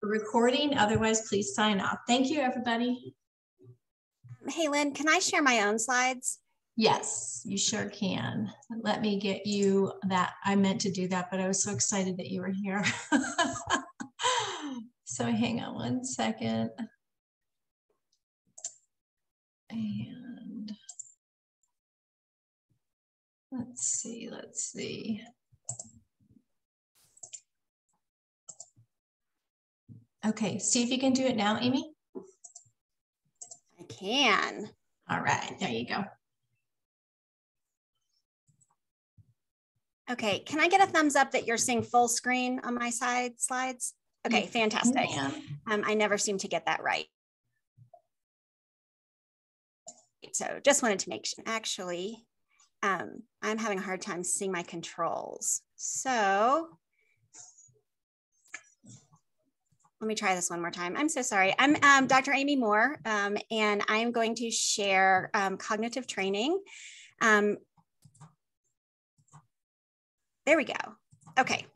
recording. Otherwise, please sign off. Thank you, everybody. Hey, Lynn, can I share my own slides? Yes, you sure can. Let me get you that. I meant to do that, but I was so excited that you were here. So hang on one second. And let's see. Okay, see if you can do it now, Amy. I can. All right, there you go. Okay, can I get a thumbs up that you're seeing full screen on my slides? Okay, fantastic. I never seem to get that right. So just wanted to make sure, actually, I'm having a hard time seeing my controls. So let me try this one more time. I'm so sorry. I'm Dr. Amy Moore, and I'm going to share cognitive training. There we go. Okay.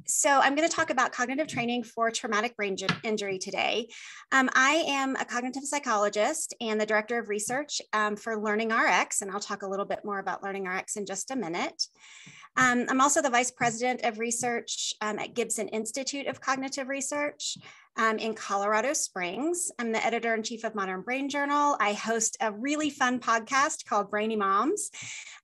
So I'm going to talk about cognitive training for traumatic brain injury today. I am a cognitive psychologist and the director of research for LearningRx, and I'll talk a little bit more about LearningRx in just a minute. I'm also the vice president of research at Gibson Institute of Cognitive Research in Colorado Springs. I'm the editor-in-chief of Modern Brain Journal. I host a really fun podcast called Brainy Moms.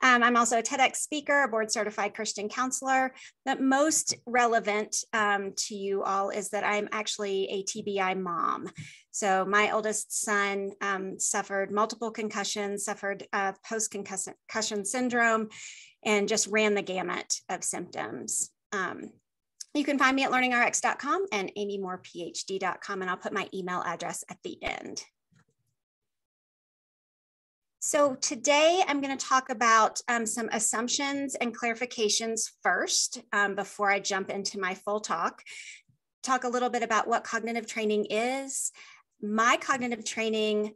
I'm also a TEDx speaker, a board-certified Christian counselor. But most relevant to you all is that I'm actually a TBI mom. So my oldest son suffered multiple concussions, suffered post-concussion syndrome, and just ran the gamut of symptoms. You can find me at learningrx.com and amymorephd.com, and I'll put my email address at the end. So today I'm going to talk about some assumptions and clarifications first before I jump into my full talk. Talk a little bit about what cognitive training is, my cognitive training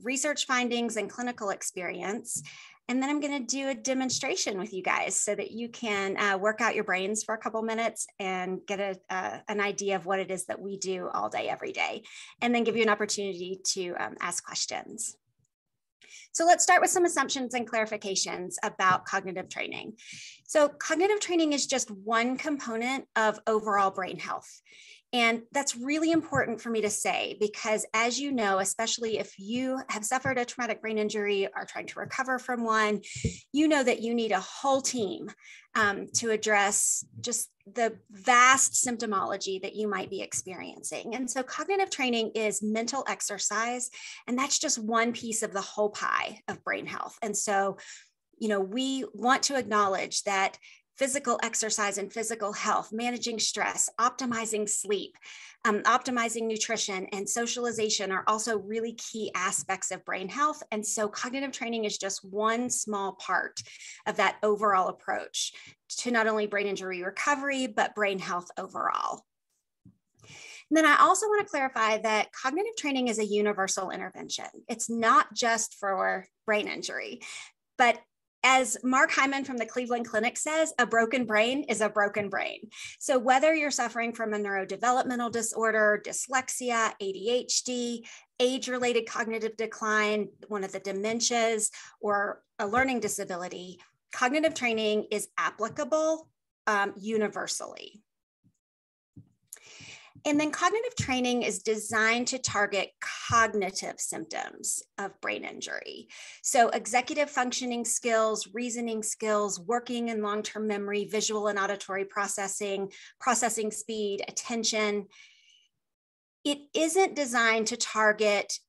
research findings and clinical experience. And then I'm going to do a demonstration with you guys so that you can work out your brains for a couple minutes and get an idea of what it is that we do all day, every day, and then give you an opportunity to ask questions. So let's start with some assumptions and clarifications about cognitive training. So cognitive training is just one component of overall brain health. And that's really important for me to say, because as you know, especially if you have suffered a traumatic brain injury, are trying to recover from one, you know that you need a whole team to address just the vast symptomology that you might be experiencing. And so cognitive training is mental exercise, and that's just one piece of the whole pie of brain health. And so, you know, we want to acknowledge that physical exercise and physical health, managing stress, optimizing sleep, optimizing nutrition, and socialization are also really key aspects of brain health. And so cognitive training is just one small part of that overall approach to not only brain injury recovery, but brain health overall. And then I also want to clarify that cognitive training is a universal intervention. It's not just for brain injury, but as Mark Hyman from the Cleveland Clinic says, a broken brain is a broken brain. So whether you're suffering from a neurodevelopmental disorder, dyslexia, ADHD, age-related cognitive decline, one of the dementias, or a learning disability, cognitive training is applicable universally. And then cognitive training is designed to target cognitive symptoms of brain injury. So executive functioning skills, reasoning skills, working and long-term memory, visual and auditory processing, processing speed, attention. It isn't designed to target,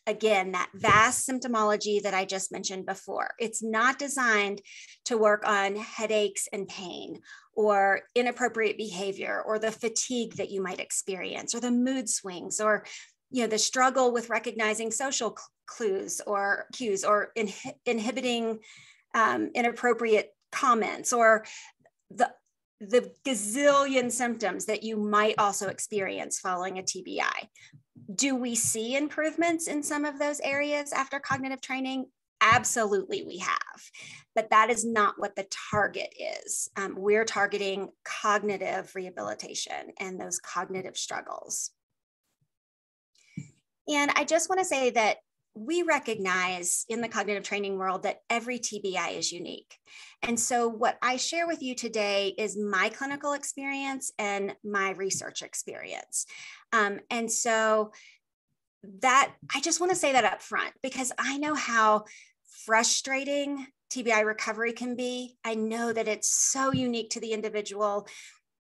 again, that vast symptomology that I just mentioned before. It's not designed to work on headaches and pain, or inappropriate behavior, or the fatigue that you might experience, or the mood swings, or the struggle with recognizing social cues, or inhibiting inappropriate comments, or the gazillion symptoms that you might also experience following a TBI. Do we see improvements in some of those areas after cognitive training? Absolutely, we have, but that is not what the target is. We're targeting cognitive rehabilitation and those cognitive struggles. And I just want to say that we recognize in the cognitive training world that every TBI is unique. And so what I share with you today is my clinical experience and my research experience. And so that I just want to say that up front, because I know how frustrating TBI recovery can be. I know that it's so unique to the individual.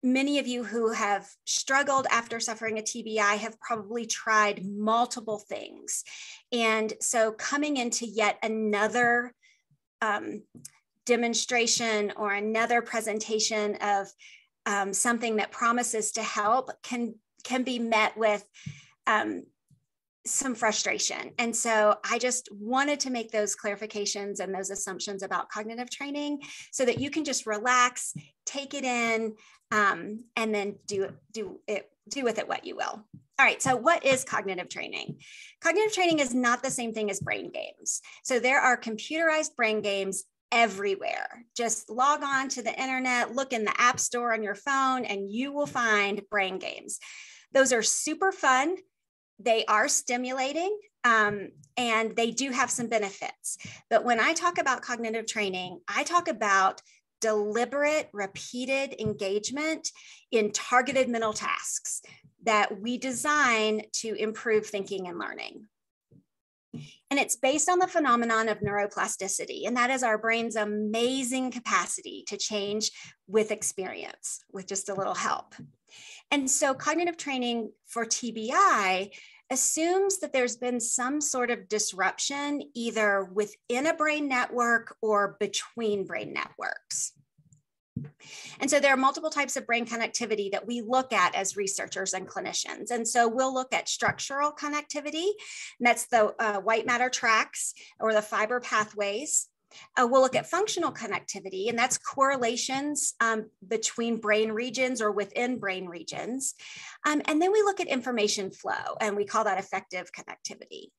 Many of you who have struggled after suffering a TBI have probably tried multiple things. And so coming into yet another demonstration or another presentation of something that promises to help can be met with some frustration. And so I just wanted to make those clarifications and those assumptions about cognitive training so that you can just relax, take it in, and then do with it what you will. All right, so what is cognitive training? Cognitive training is not the same thing as brain games. So there are computerized brain games everywhere. Just log on to the internet, look in the app store on your phone, and you will find brain games. Those are super fun. They are stimulating, and they do have some benefits. But when I talk about cognitive training, I talk about deliberate, repeated engagement in targeted mental tasks that we design to improve thinking and learning. And it's based on the phenomenon of neuroplasticity, and that is our brain's amazing capacity to change with experience, with just a little help. And so cognitive training for TBI assumes that there's been some sort of disruption either within a brain network or between brain networks. And so there are multiple types of brain connectivity that we look at as researchers and clinicians. And so we'll look at structural connectivity, and that's the white matter tracks or the fiber pathways. We'll look at functional connectivity, and that's correlations between brain regions or within brain regions. And then we look at information flow, and we call that affective connectivity.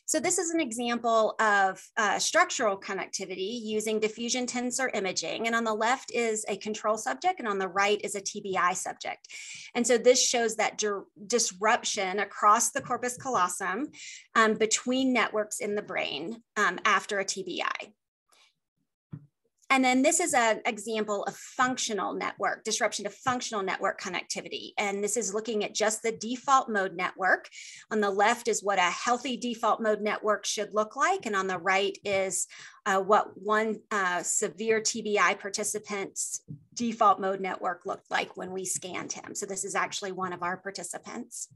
So this is an example of structural connectivity using diffusion tensor imaging. And on the left is a control subject, and on the right is a TBI subject. And so this shows that disruption across the corpus callosum between networks in the brain after a TBI. And then this is an example of functional network, disruption of functional network connectivity. And this is looking at just the default mode network. On the left is what a healthy default mode network should look like. And on the right is what one severe TBI participant's default mode network looked like when we scanned him. So this is actually one of our participants.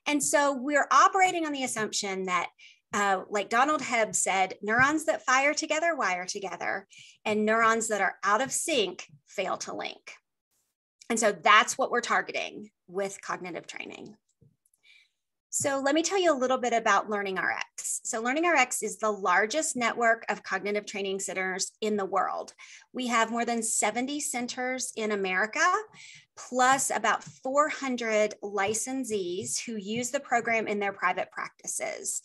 And so we're operating on the assumption that like Donald Hebb said, neurons that fire together wire together, and neurons that are out of sync fail to link. And so that's what we're targeting with cognitive training. So let me tell you a little bit about LearningRx. So LearningRx is the largest network of cognitive training centers in the world. We have more than 70 centers in America, plus about 400 licensees who use the program in their private practices.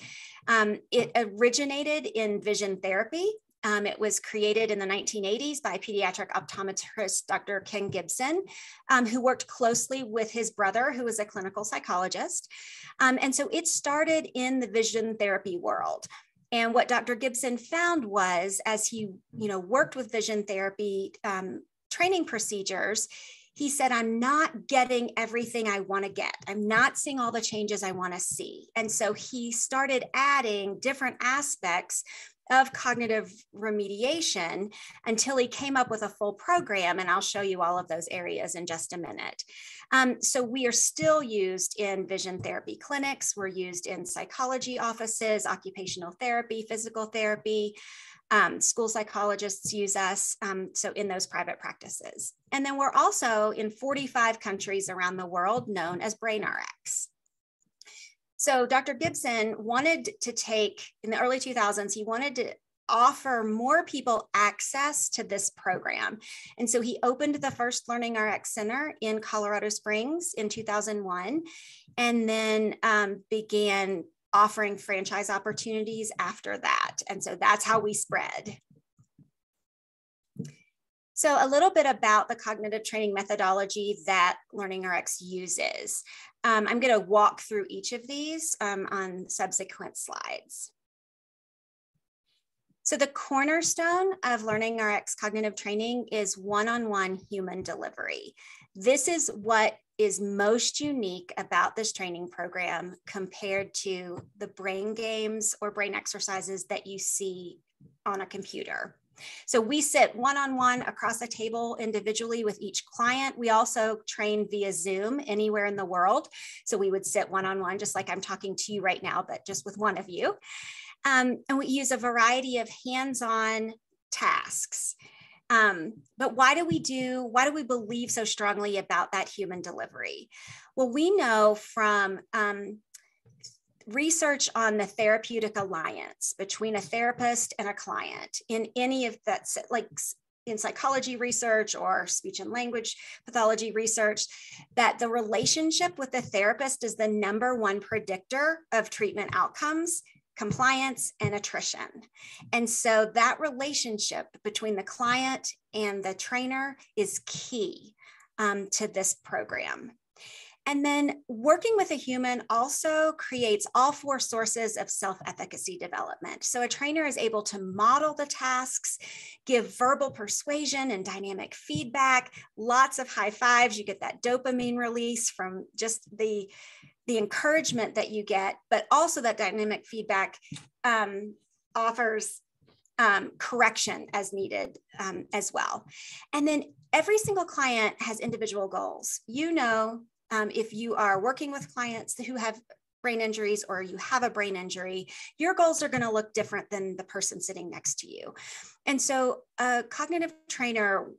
It originated in vision therapy. It was created in the 1980s by pediatric optometrist, Dr. Ken Gibson, who worked closely with his brother, who was a clinical psychologist. And so it started in the vision therapy world. And what Dr. Gibson found was, as he worked with vision therapy training procedures, he said, I'm not getting everything I want to get. I'm not seeing all the changes I want to see. And so he started adding different aspects of cognitive remediation until he came up with a full program. And I'll show you all of those areas in just a minute. So we are still used in vision therapy clinics. We're used in psychology offices, occupational therapy, physical therapy. School psychologists use us, so in those private practices. And then we're also in 45 countries around the world known as BrainRx. So Dr. Gibson wanted to take, in the early 2000s, he wanted to offer more people access to this program. And so he opened the first LearningRx Center in Colorado Springs in 2001, and then began offering franchise opportunities after that. And so that's how we spread. So a little bit about the cognitive training methodology that LearningRx uses. I'm going to walk through each of these on subsequent slides. So the cornerstone of LearningRx cognitive training is one-on-one human delivery. This is what is most unique about this training program compared to the brain games or brain exercises that you see on a computer. So we sit one-on-one across a table individually with each client. We also train via Zoom anywhere in the world. So we would sit one-on-one just like I'm talking to you right now, but just with one of you. And we use a variety of hands-on tasks. But why do we believe so strongly about that human delivery? Well, we know from research on the therapeutic alliance between a therapist and a client in any of that, like in psychology research or speech and language pathology research, that the relationship with the therapist is the #1 predictor of treatment outcomes, compliance, and attrition. And so that relationship between the client and the trainer is key to this program. And then working with a human also creates all 4 sources of self-efficacy development. So a trainer is able to model the tasks, give verbal persuasion and dynamic feedback, lots of high fives. You get that dopamine release from just the encouragement that you get, but also that dynamic feedback offers correction as needed as well. And then every single client has individual goals. You know, if you are working with clients who have brain injuries or you have a brain injury, your goals are going to look different than the person sitting next to you. And so a cognitive trainer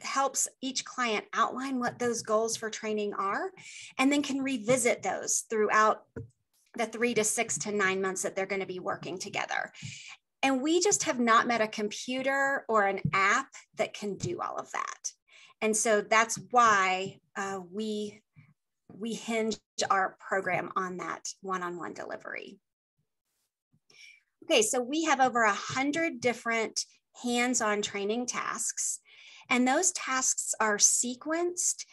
helps each client outline what those goals for training are, and then can revisit those throughout the 3 to 6 to 9 months that they're going to be working together. And we just have not met a computer or an app that can do all of that. And so that's why we hinge our program on that one-on-one delivery. Okay, so we have over 100 different hands-on training tasks, and those tasks are sequenced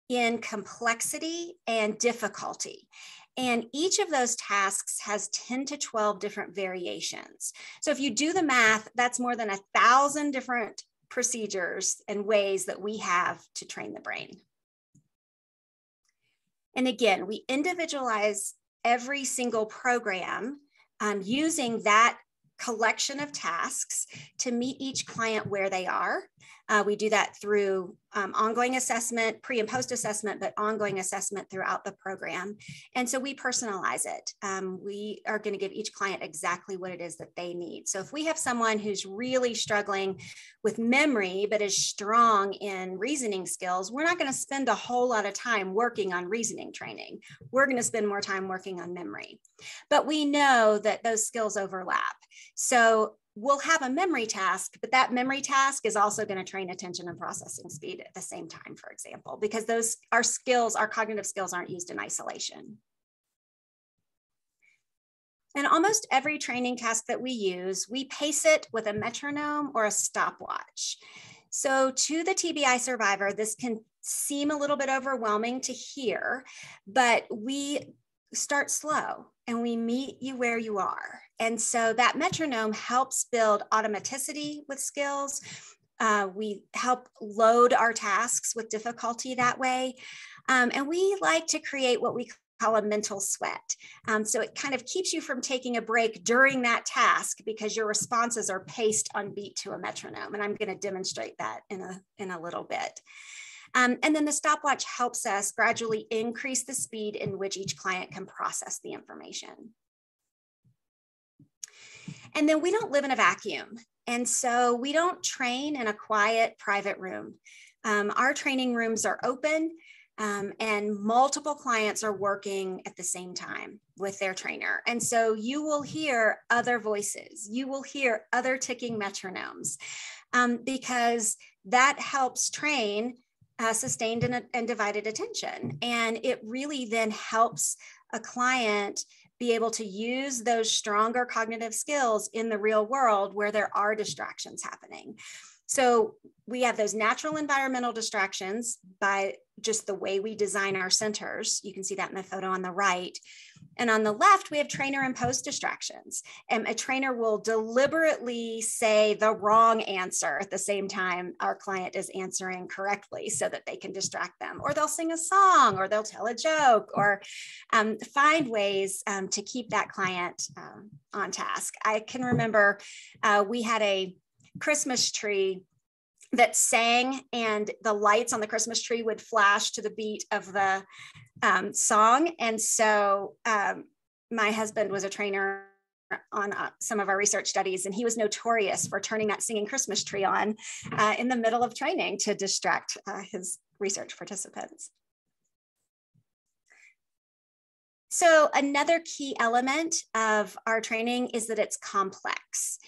in complexity and difficulty. And each of those tasks has 10 to 12 different variations. So if you do the math, that's more than 1,000 different procedures and ways that we have to train the brain. And again, we individualize every single program using that collection of tasks to meet each client where they are. We do that through ongoing assessment, pre and post assessment, but ongoing assessment throughout the program. And so we personalize it. We are going to give each client exactly what it is that they need. So if we have someone who's really struggling with memory, but is strong in reasoning skills, we're not going to spend a whole lot of time working on reasoning training. We're going to spend more time working on memory. But we know that those skills overlap. So we'll have a memory task, but that memory task is also going to train attention and processing speed at the same time, for example, because those our skills, our cognitive skills aren't used in isolation. And almost every training task that we use, we pace it with a metronome or a stopwatch. So to the TBI survivor, this can seem a little bit overwhelming to hear, but we start slow and we meet you where you are. And so that metronome helps build automaticity with skills. We help load our tasks with difficulty that way. And we like to create what we call a mental sweat. So it kind of keeps you from taking a break during that task because your responses are paced on beat to a metronome. And I'm going to demonstrate that in a little bit. And then the stopwatch helps us gradually increase the speed in which each client can process the information. And then we don't live in a vacuum. And so we don't train in a quiet private room. Our training rooms are open and multiple clients are working at the same time with their trainer. And so you will hear other voices. You will hear other ticking metronomes because that helps train sustained and divided attention. And it really then helps a client be able to use those stronger cognitive skills in the real world where there are distractions happening. So we have those natural environmental distractions by just the way we design our centers. You can see that in the photo on the right. And on the left, we have trainer imposed distractions. And a trainer will deliberately say the wrong answer at the same time our client is answering correctly so that they can distract them. Or they'll sing a song, or they'll tell a joke, or find ways to keep that client on task. I can remember we had a Christmas tree that sang, and the lights on the Christmas tree would flash to the beat of the song. And so my husband was a trainer on some of our research studies, and he was notorious for turning that singing Christmas tree on in the middle of training to distract his research participants. So another key element of our training is that it's complex.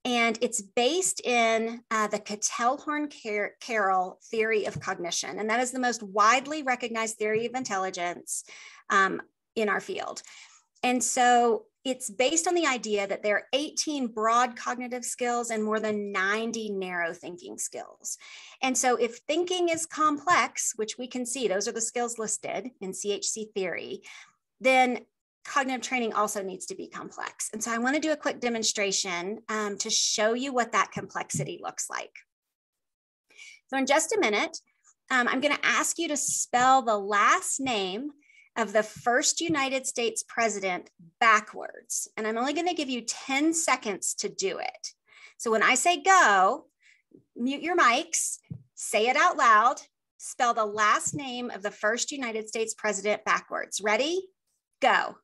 And it's based in the Cattell-Horn-Carroll theory of cognition. And that is the most widely recognized theory of intelligence in our field. And so it's based on the idea that there are 18 broad cognitive skills and more than 90 narrow thinking skills. And so if thinking is complex, which we can see, those are the skills listed in CHC theory, then cognitive training also needs to be complex. And so I want to do a quick demonstration to show you what that complexity looks like. So in just a minute, I'm going to ask you to spell the last name of the first United States president backwards. And I'm only going to give you 10 seconds to do it. So when I say go, mute your mics, say it out loud, spell the last name of the first United States president backwards. Ready? Go.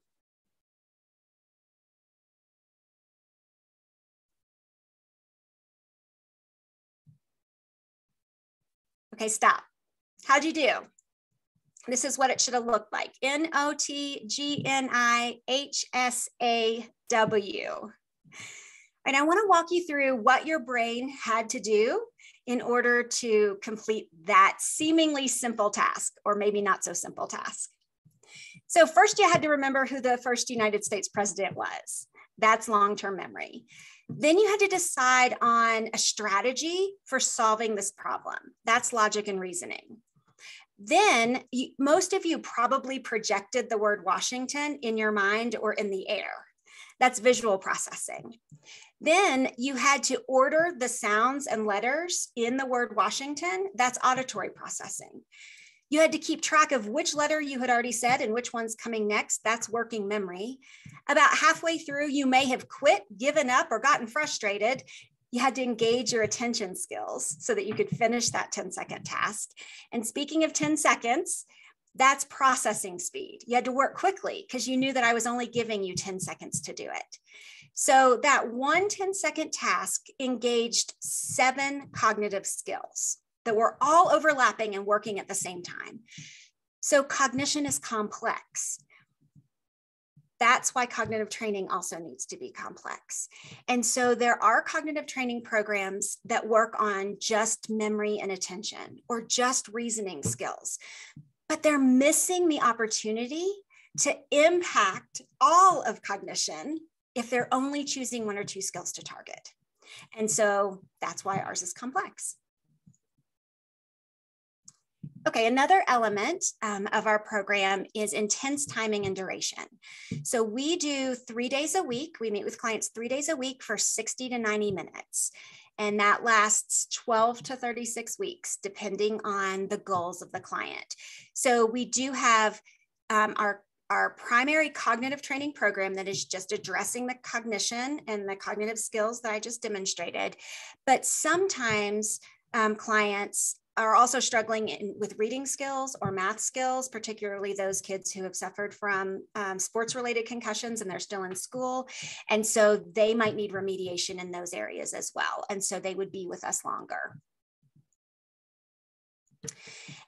Okay, stop. How'd you do? This is what it should have looked like. N-O-T-G-N-I-H-S-A-W. And I want to walk you through what your brain had to do in order to complete that seemingly simple task, or maybe not so simple task. So first you had to remember who the first United States president was. That's long-term memory. Then you had to decide on a strategy for solving this problem. That's logic and reasoning. Then most of you probably projected the word Washington in your mind or in the air. That's visual processing. Then you had to order the sounds and letters in the word Washington. That's auditory processing. You had to keep track of which letter you had already said and which one's coming next. That's working memory. About halfway through, you may have quit, given up, or gotten frustrated. You had to engage your attention skills so that you could finish that 10-second task. And speaking of 10 seconds, that's processing speed. You had to work quickly because you knew that I was only giving you 10 seconds to do it. So that one 10-second task engaged 7 cognitive skills that were all overlapping and working at the same time. So cognition is complex. That's why cognitive training also needs to be complex. And so there are cognitive training programs that work on just memory and attention or just reasoning skills, but they're missing the opportunity to impact all of cognition if they're only choosing 1 or 2 skills to target. And so that's why ours is complex. Okay, another element of our program is intense timing and duration. So we do 3 days a week. We meet with clients 3 days a week for 60 to 90 minutes. And that lasts 12 to 36 weeks, depending on the goals of the client. So we do have our primary cognitive training program that is just addressing the cognition and the cognitive skills that I just demonstrated. But sometimes clients are also struggling with reading skills or math skills, particularly those kids who have suffered from sports-related concussions and they're still in school. And so they might need remediation in those areas as well. And so they would be with us longer.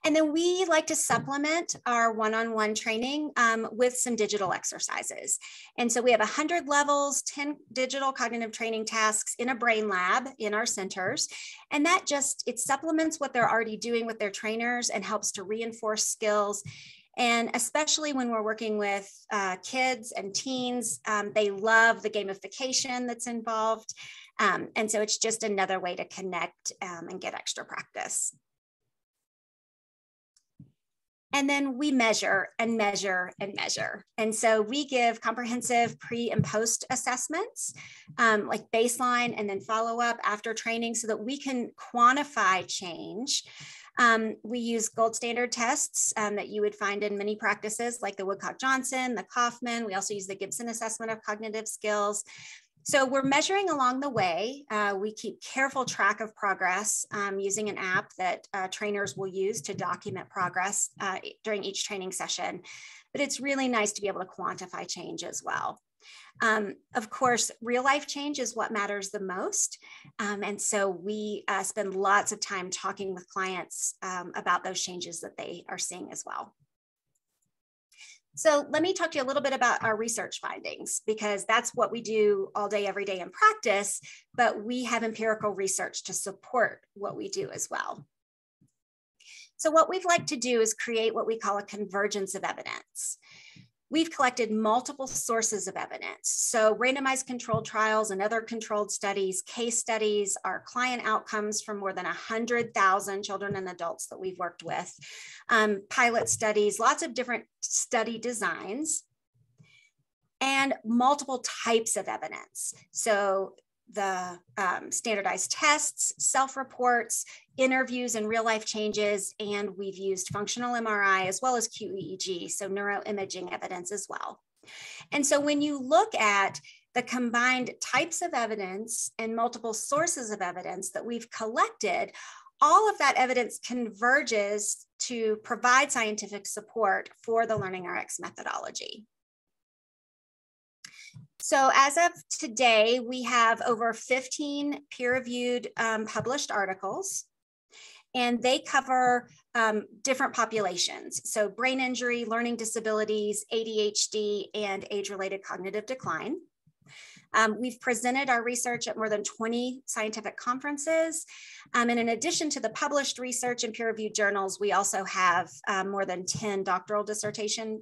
And then we like to supplement our one-on-one training with some digital exercises. And so we have 100 levels, 10 digital cognitive training tasks in a brain lab in our centers. And that it supplements what they're already doing with their trainers and helps to reinforce skills And especially when we're working with kids and teens, they love the gamification that's involved. And so it's just another way to connect and get extra practice. And then we measure and measure and measure. And so we give comprehensive pre and post assessments, like baseline and then follow up after training so that we can quantify change. We use gold standard tests that you would find in many practices like the Woodcock-Johnson, the Kaufman. We also use the Gibson assessment of cognitive skills. So we're measuring along the way. We keep careful track of progress using an app that trainers will use to document progress during each training session. But it's really nice to be able to quantify change as well. Of course, real life change is what matters the most. And so we spend lots of time talking with clients about those changes that they are seeing as well. So let me talk to you a little bit about our research findings, because that's what we do all day, every day in practice, but we have empirical research to support what we do as well. So what we'd like to do is create what we call a convergence of evidence. We've collected multiple sources of evidence. So randomized controlled trials and other controlled studies, case studies, our client outcomes from more than 100,000 children and adults that we've worked with, pilot studies, lots of different study designs, and multiple types of evidence. So the standardized tests, self-reports, interviews and real life changes, and we've used functional MRI as well as QEEG, so neuroimaging evidence as well. And so when you look at the combined types of evidence and multiple sources of evidence that we've collected, all of that evidence converges to provide scientific support for the LearningRx methodology. So as of today, we have over 15 peer-reviewed published articles, and they cover different populations. So brain injury, learning disabilities, ADHD, and age-related cognitive decline. We've presented our research at more than 20 scientific conferences. And in addition to the published research and peer-reviewed journals, we also have more than 10 doctoral dissertation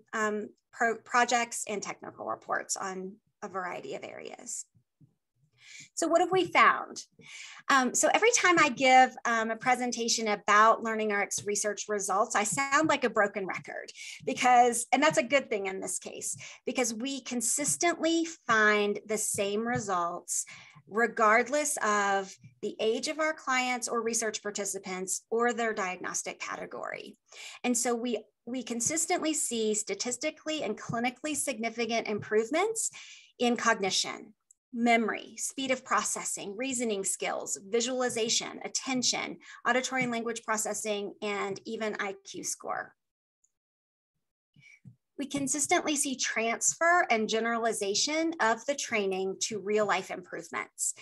projects and technical reports on a variety of areas. So what have we found? So every time I give a presentation about LearningRx research results, I sound like a broken record and that's a good thing in this case, because we consistently find the same results regardless of the age of our clients or research participants or their diagnostic category. And so we consistently see statistically and clinically significant improvements in cognition, memory, speed of processing, reasoning skills, visualization, attention, auditory and language processing, and even IQ score. We consistently see transfer and generalization of the training to real life improvements.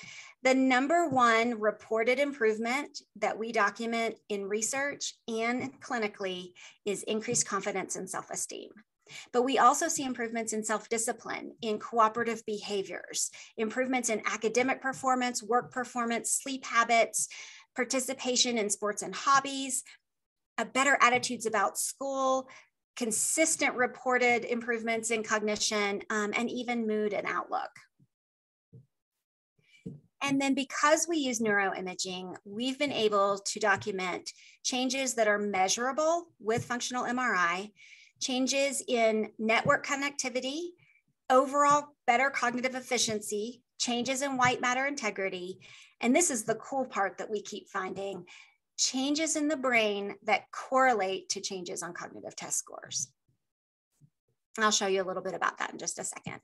The #1 reported improvement that we document in research and clinically is increased confidence and self-esteem. But we also see improvements in self-discipline, in cooperative behaviors, improvements in academic performance, work performance, sleep habits, participation in sports and hobbies, better attitudes about school, consistent reported improvements in cognition, and even mood and outlook. And then because we use neuroimaging, we've been able to document changes that are measurable with functional MRI, changes in network connectivity, overall better cognitive efficiency, changes in white matter integrity, and this is the cool part that we keep finding, changes in the brain that correlate to changes on cognitive test scores. And I'll show you a little bit about that in just a second.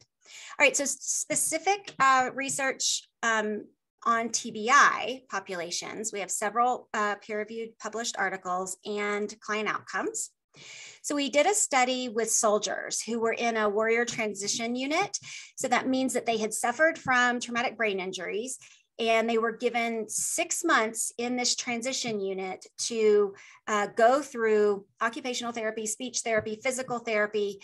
All right, so specific research on TBI populations, we have several peer-reviewed published articles and client outcomes. So we did a study with soldiers who were in a warrior transition unit. So that means that they had suffered from traumatic brain injuries and they were given 6 months in this transition unit to go through occupational therapy, speech therapy, physical therapy,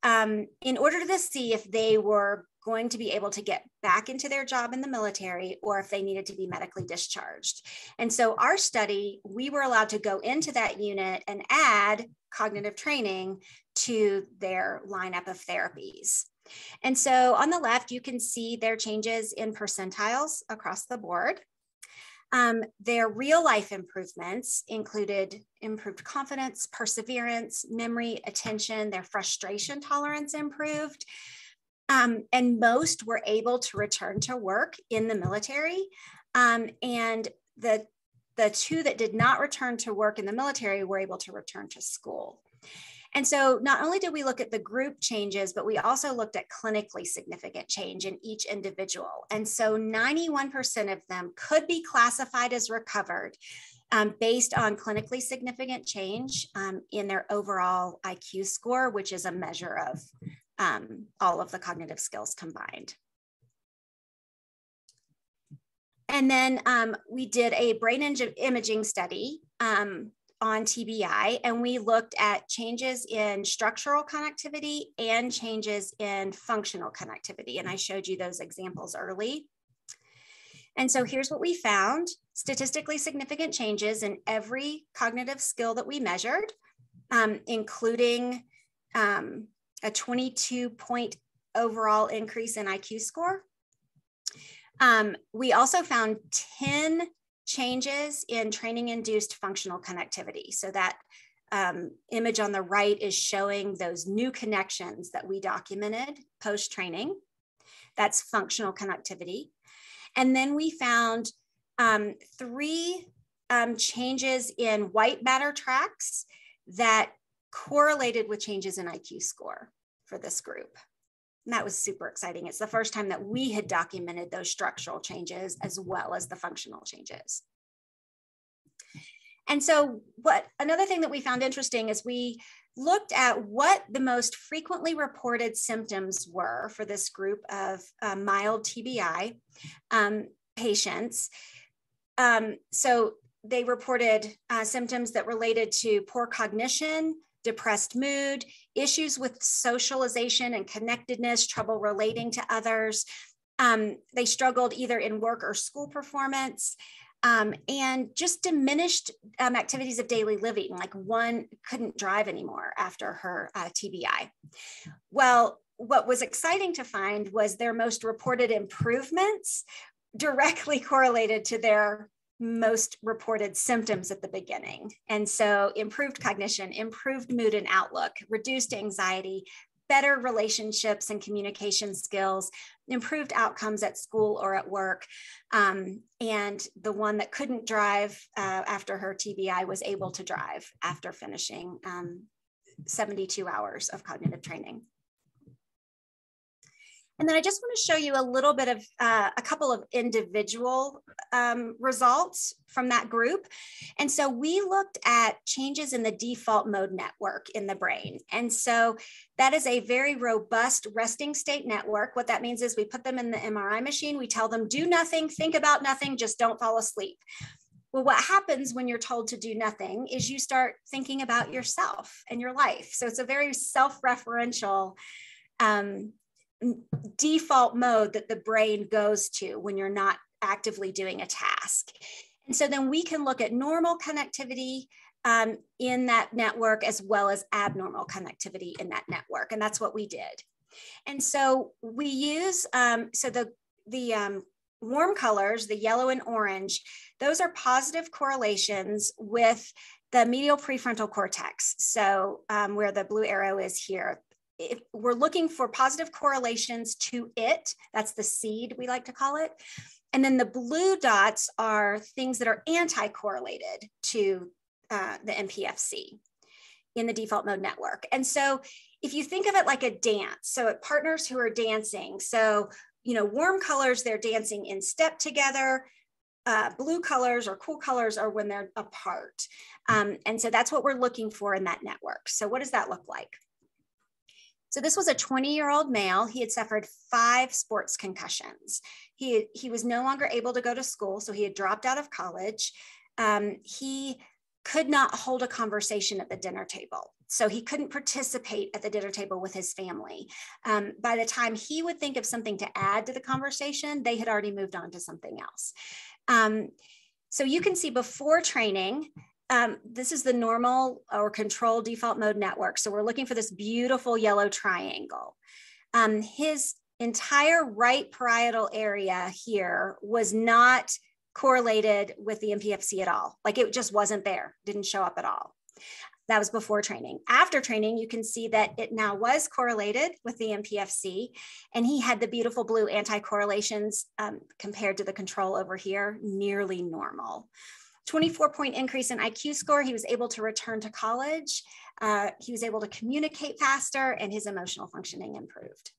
in order to see if they were going to be able to get back into their job in the military or if they needed to be medically discharged. And so our study, we were allowed to go into that unit and add cognitive training to their lineup of therapies. And so on the left, you can see their changes in percentiles across the board. Their real life improvements included improved confidence, perseverance, memory, attention, their frustration tolerance improved. And most were able to return to work in the military. And the two that did not return to work in the military were able to return to school. And so not only did we look at the group changes, but we also looked at clinically significant change in each individual. And so 91% of them could be classified as recovered based on clinically significant change in their overall IQ score, which is a measure of all of the cognitive skills combined. And then we did a brain imaging study on TBI, and we looked at changes in structural connectivity and changes in functional connectivity. And I showed you those examples early. And so here's what we found: statistically significant changes in every cognitive skill that we measured, including a 22-point overall increase in IQ score. We also found 10 changes in training-induced functional connectivity. So that image on the right is showing those new connections that we documented post-training. That's functional connectivity. And then we found 3 changes in white matter tracks that correlated with changes in IQ score for this group. And that was super exciting. It's the first time that we had documented those structural changes as well as the functional changes. And so another thing that we found interesting is we looked at what the most frequently reported symptoms were for this group of mild TBI patients. So they reported symptoms that related to poor cognition, depressed mood, issues with socialization and connectedness, trouble relating to others. They struggled either in work or school performance, and just diminished activities of daily living, like one couldn't drive anymore after her TBI. Well, what was exciting to find was their most reported improvements directly correlated to their most reported symptoms at the beginning. And so improved cognition, improved mood and outlook, reduced anxiety, better relationships and communication skills, improved outcomes at school or at work. And the one that couldn't drive after her TBI was able to drive after finishing 72 hours of cognitive training. And then I just want to show you a little bit of a couple of individual results from that group. And so we looked at changes in the default mode network in the brain. And so that is a very robust resting state network. What that means is we put them in the MRI machine. We tell them, do nothing, think about nothing, just don't fall asleep. Well, what happens when you're told to do nothing is you start thinking about yourself and your life. So it's a very self-referential default mode that the brain goes to when you're not actively doing a task. And so then we can look at normal connectivity in that network as well as abnormal connectivity in that network. And that's what we did. And so we use, the warm colors, the yellow and orange, those are positive correlations with the medial prefrontal cortex. So where the blue arrow is here. If we're looking for positive correlations to it, that's the seed, we like to call it. And then the blue dots are things that are anti-correlated to the MPFC in the default mode network. And so if you think of it like a dance, so partners who are dancing, so, warm colors, they're dancing in step together. Blue colors or cool colors are when they're apart. And so that's what we're looking for in that network. So what does that look like? So this was a 20-year-old male. He had suffered 5 sports concussions. He was no longer able to go to school, so he had dropped out of college. He could not hold a conversation at the dinner table. So he couldn't participate at the dinner table with his family. By the time he would think of something to add to the conversation, they had already moved on to something else. So you can see before training, this is the normal or control default mode network. So we're looking for this beautiful yellow triangle. His entire right parietal area here was not correlated with the MPFC at all. Like it just wasn't there, didn't show up at all. That was before training. After training, you can see that it now was correlated with the MPFC, and he had the beautiful blue anti-correlations compared to the control over here, nearly normal. 24-point increase in IQ score. He was able to return to college. He was able to communicate faster, and his emotional functioning improved.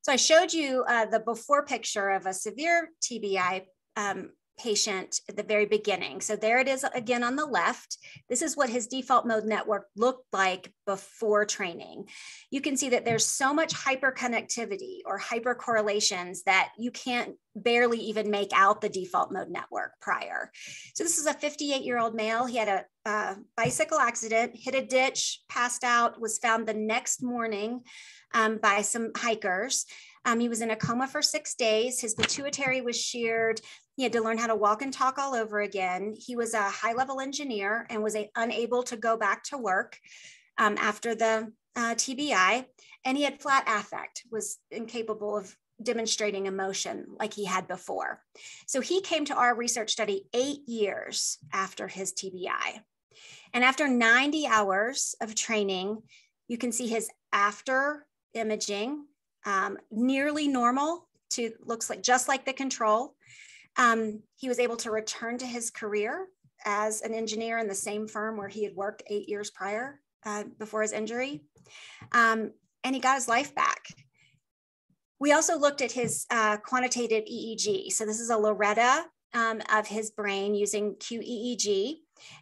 So I showed you the before picture of a severe TBI patient at the very beginning. So there it is again on the left. This is what his default mode network looked like before training. You can see that there's so much hyperconnectivity or hypercorrelations that you can't barely even make out the default mode network prior. So this is a 58-year-old male. He had a bicycle accident, hit a ditch, passed out, was found the next morning by some hikers. He was in a coma for 6 days. His pituitary was sheared. He had to learn how to walk and talk all over again. He was a high-level engineer and was unable to go back to work after the TBI. And he had flat affect, was incapable of demonstrating emotion like he had before. So he came to our research study 8 years after his TBI. And after 90 hours of training, you can see his after imaging, nearly normal to looks like just like the control. He was able to return to his career as an engineer in the same firm where he had worked 8 years prior before his injury. And he got his life back. We also looked at his quantitative EEG. So this is a Loretta of his brain using QEEG.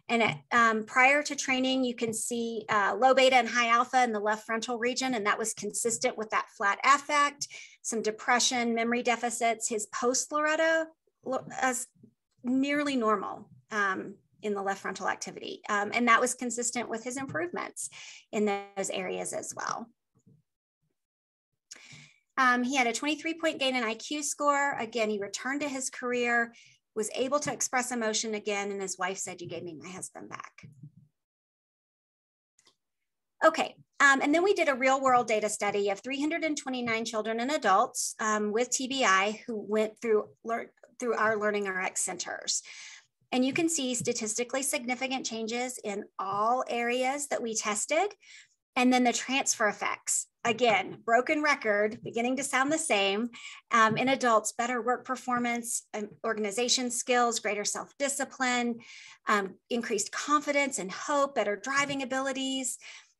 And prior to training, you can see low beta and high alpha in the left frontal region, and that was consistent with that flat affect, some depression, memory deficits. His post-Loretta as nearly normal in the left frontal activity. And that was consistent with his improvements in those areas as well. He had a 23-point gain in IQ score. Again, he returned to his career, was able to express emotion again, and his wife said, "You gave me my husband back." Okay, and then we did a real-world data study of 329 children and adults with TBI who went through our LearningRx centers. And you can see statistically significant changes in all areas that we tested. And then the transfer effects, again, broken record, beginning to sound the same. In adults, better work performance, organization skills, greater self-discipline, increased confidence and hope, better driving abilities.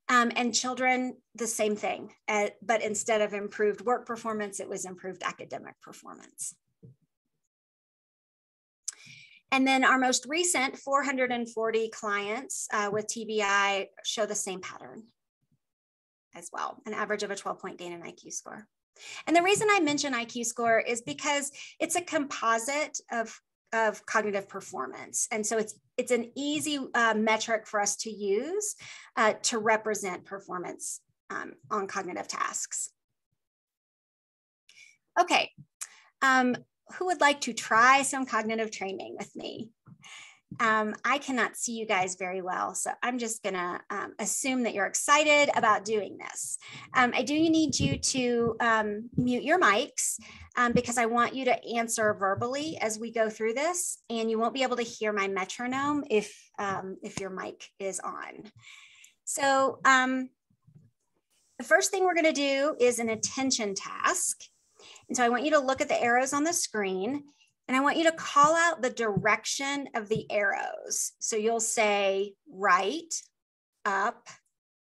And children, the same thing, but instead of improved work performance, it was improved academic performance. And then our most recent 440 clients with TBI show the same pattern as well, an average of a 12-point gain in IQ score. And the reason I mention IQ score is because it's a composite of cognitive performance. And so it's an easy metric for us to use to represent performance on cognitive tasks. Okay, who would like to try some cognitive training with me? I cannot see you guys very well, so I'm just gonna assume that you're excited about doing this. I do need you to mute your mics because I want you to answer verbally as we go through this, and you won't be able to hear my metronome if your mic is on. So the first thing we're gonna do is an attention task. And so I want you to look at the arrows on the screen, and I want you to call out the direction of the arrows. So you'll say right, up,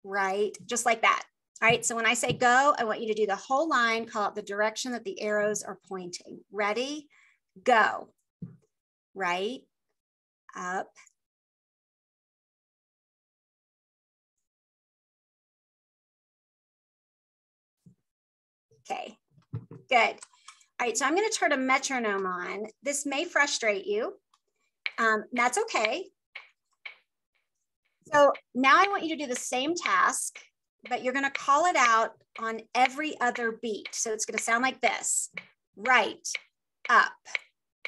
right, just like that. All right, so when I say go, I want you to do the whole line, call out the direction that the arrows are pointing. Ready, go. Right, up. Okay, good. All right, so I'm going to turn a metronome on. This may frustrate you. That's okay. So now I want you to do the same task, but you're going to call it out on every other beat. So it's going to sound like this. Right, up,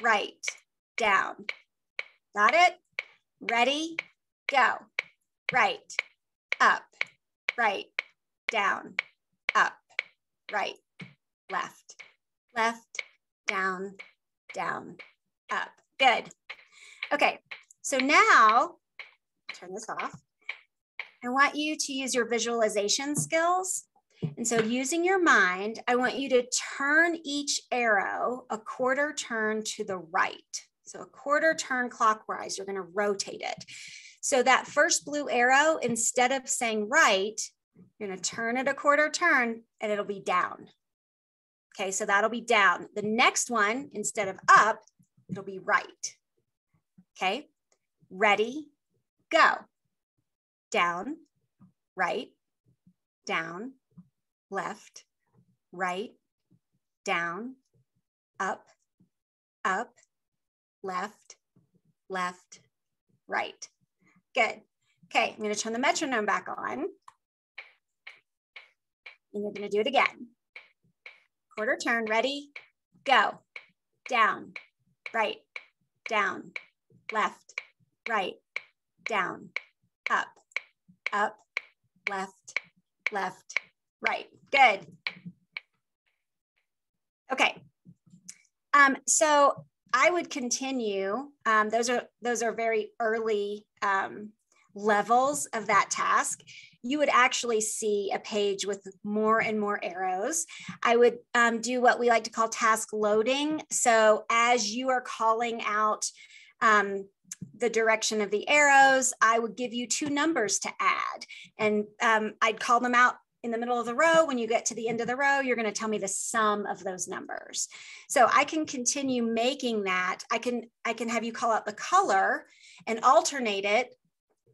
right, down, Got it? Ready, go. Right, up, right, down, up, right, left, left, down, down, up. Good. Okay, so now, turn this off. I want you to use your visualization skills. And so using your mind, I want you to turn each arrow a quarter turn to the right. So a quarter turn clockwise, you're going to rotate it. So that first blue arrow, instead of saying right, you're going to turn it a quarter turn and it'll be down. Okay, so that'll be down. The next one, instead of up, it'll be right. Okay, ready, go. Down, right, down, left, right, down, up, up, left, left, right. Good. Okay, I'm going to turn the metronome back on. And you're going to do it again. Quarter turn, ready, go. Down, right, down, left, right, down, up, up, left, left, right. Good. Okay. So I would continue. Those are very early levels of that task. You would actually see a page with more and more arrows. I would do what we like to call task loading. So as you are calling out the direction of the arrows, I would give you 2 numbers to add. And I'd call them out in the middle of the row. When you get to the end of the row, you're going to tell me the sum of those numbers. So I can continue making that. I can have you call out the color and alternate it,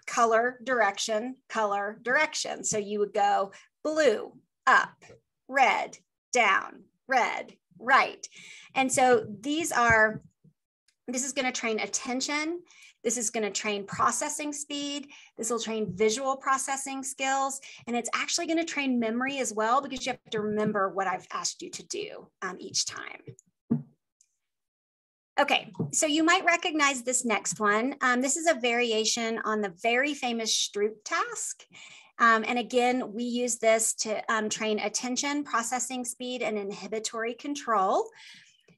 color, direction, color, direction. So you would go blue, up, red, down, red, right. And so this is going to train attention. This is going to train processing speed. This will train visual processing skills. And it's actually going to train memory as well, because you have to remember what I've asked you to do each time. Okay, so you might recognize this next one. This is a variation on the very famous Stroop task. And again, we use this to train attention, processing speed, and inhibitory control.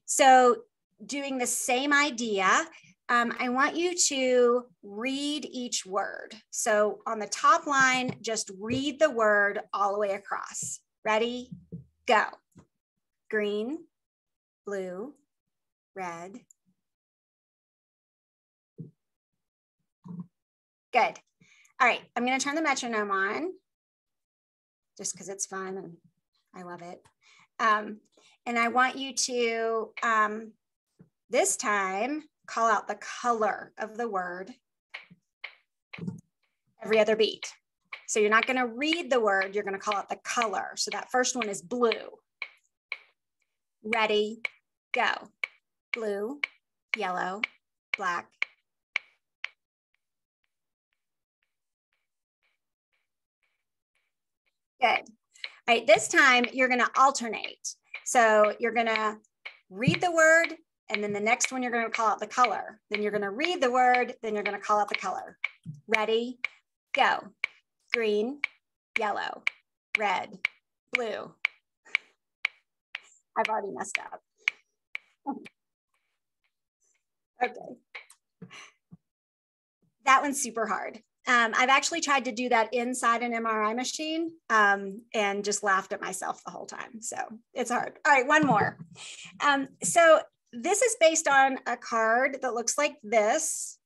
So doing the same idea, I want you to read each word. So on the top line, just read the word all the way across. Ready, go. Green, blue, red. Good. All right, I'm going to turn the metronome on just because it's fun and I love it. And I want you to, this time, call out the color of the word every other beat. So you're not going to read the word, you're going to call out the color. So that first one is blue. Ready, go. Blue, yellow, black. Good. All right, this time you're going to alternate. So you're going to read the word, and then the next one you're going to call out the color. Then you're going to read the word, then you're going to call out the color. Ready, go. Green, yellow, red, blue. I've already messed up. Okay. That one's super hard. I've actually tried to do that inside an MRI machine and just laughed at myself the whole time. So it's hard. All right, one more. So this is based on a card that looks like this.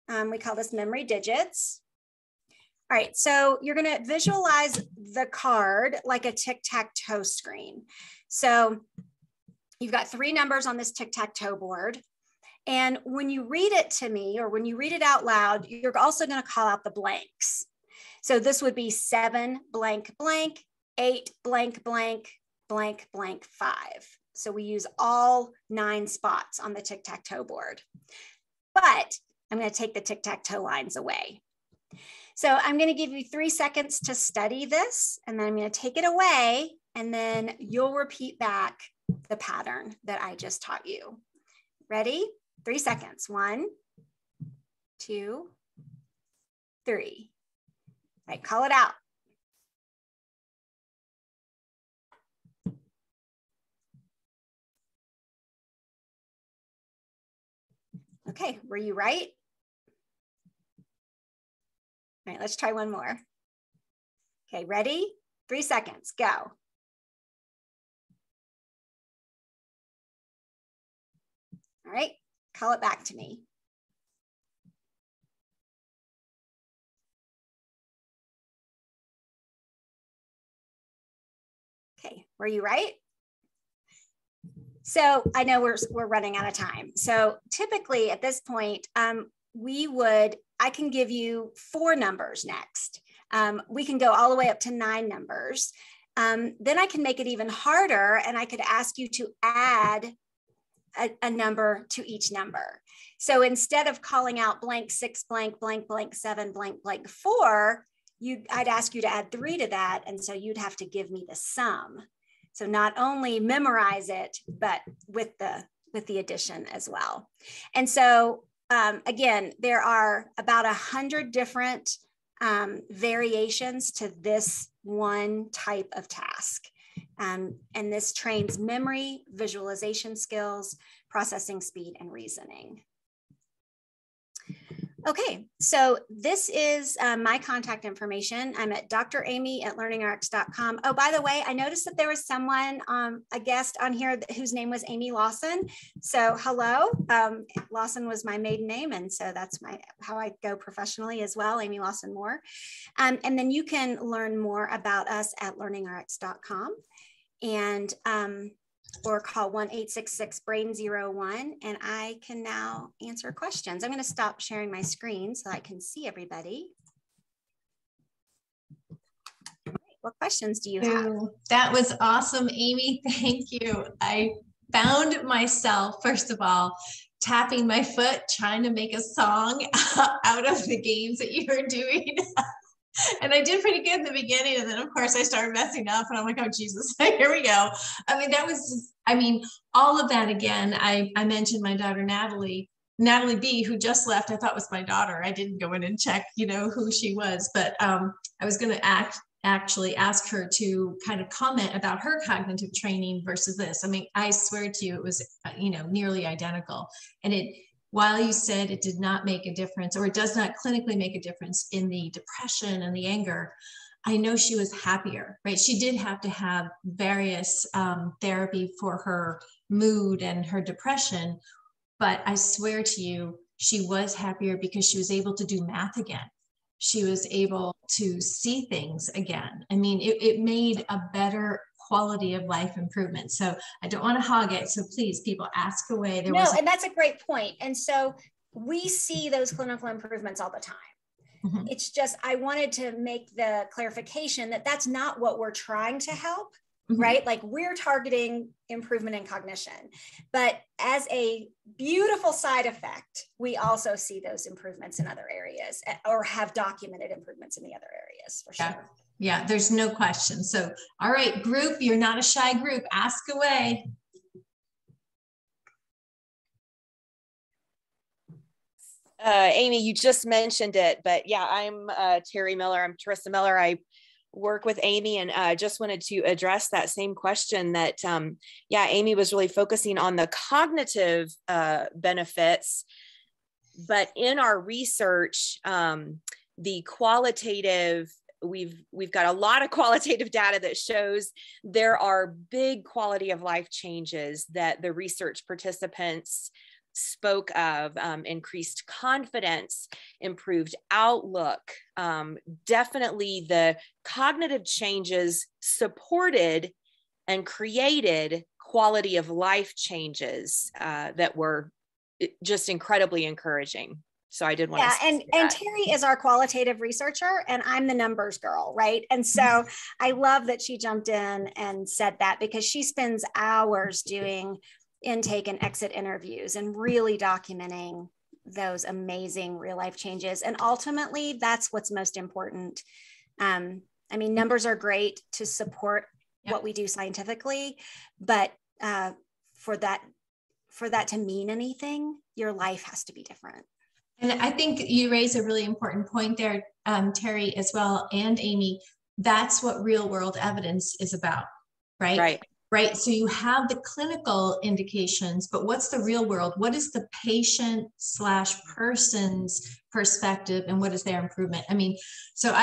We call this memory digits. All right, so you're going to visualize the card like a tic-tac-toe screen. So you've got 3 numbers on this tic-tac-toe board. And when you read it to me, or when you read it out loud, you're also going to call out the blanks. So this would be 7 blank blank, 8 blank blank, blank blank 5. So we use all 9 spots on the tic-tac-toe board. But I'm going to take the tic-tac-toe lines away. So I'm going to give you 3 seconds to study this, and then I'm going to take it away, and then you'll repeat back the pattern that I just taught you. Ready? 3 seconds. 1, 2, 3. All right, call it out. Okay, were you right? All right, let's try one more. Okay, ready? 3 seconds, go. All right, call it back to me. Okay, were you right? So I know we're running out of time. So typically at this point, I can give you 4 numbers next. We can go all the way up to 9 numbers. Then I can make it even harder, and I could ask you to add a number to each number. So instead of calling out blank 6, blank, blank, blank 7, blank, blank 4, I'd ask you to add 3 to that. And so you'd have to give me the sum. So not only memorize it, but with the addition as well. And so again, there are about 100 different variations to this one type of task. And this trains memory, visualization skills, processing speed, and reasoning. Okay, so this is my contact information. I'm at Dr. Amy at LearningRx.com. Oh, by the way, I noticed that there was someone, a guest on here whose name was Amy Lawson. So hello, Lawson was my maiden name, and so that's how I go professionally as well, Amy Lawson Moore. And then you can learn more about us at LearningRx.com. And or call 1-866-BRAIN-01, and I can now answer questions. I'm going to stop sharing my screen so I can see everybody. What questions do you have? That was awesome, Amy. Thank you. I found myself, first of all, tapping my foot, trying to make a song out of the games that you were doing. And I did pretty good in the beginning. And then of course I started messing up and I'm like, oh, Jesus, here we go. I mean, that was just, all of that again. I mentioned my daughter, Natalie B, who just left. I thought was my daughter. I didn't go in and check, who she was, but I was going to actually ask her to kind of comment about her cognitive training versus this. I swear to you, it was, nearly identical. And while you said it did not make a difference, or it does not clinically make a difference in the depression and the anger, I know she was happier, right? She did have to have various therapy for her mood and her depression, but I swear to you, she was happier because she was able to do math again. She was able to see things again. It made a better quality of life improvement. So I don't want to hog it. So please, people, ask away. And that's a great point. And so we see those clinical improvements all the time. Mm-hmm. It's just, I wanted to make the clarification that that's not what we're trying to help, mm-hmm. right? Like we're targeting improvement in cognition, but as a beautiful side effect, we also see those improvements in other areas, or have documented improvements in the other areas for sure. Yeah, there's no question. So, all right, group, you're not a shy group. Ask away. Amy, you just mentioned it, but yeah, I'm Terry Miller. I'm Teresa Miller. I work with Amy, and just wanted to address that same question that, Amy was really focusing on the cognitive benefits, but in our research, the qualitative, we've got a lot of qualitative data that shows there are big quality of life changes that the research participants spoke of: increased confidence, improved outlook. Definitely the cognitive changes supported and created quality of life changes that were just incredibly encouraging. So I did want to say and Terry is our qualitative researcher, and I'm the numbers girl, right? And so I love that she jumped in and said that, because she spends hours doing intake and exit interviews and really documenting those amazing real life changes. And ultimately, that's what's most important. Numbers are great to support what we do scientifically, but for that to mean anything, your life has to be different. And I think you raise a really important point there, Terry, as well, and Amy. That's what real world evidence is about, right? Right. Right. So you have the clinical indications, but what's the real world? What is the patient / person's perspective, and what is their improvement? I mean, so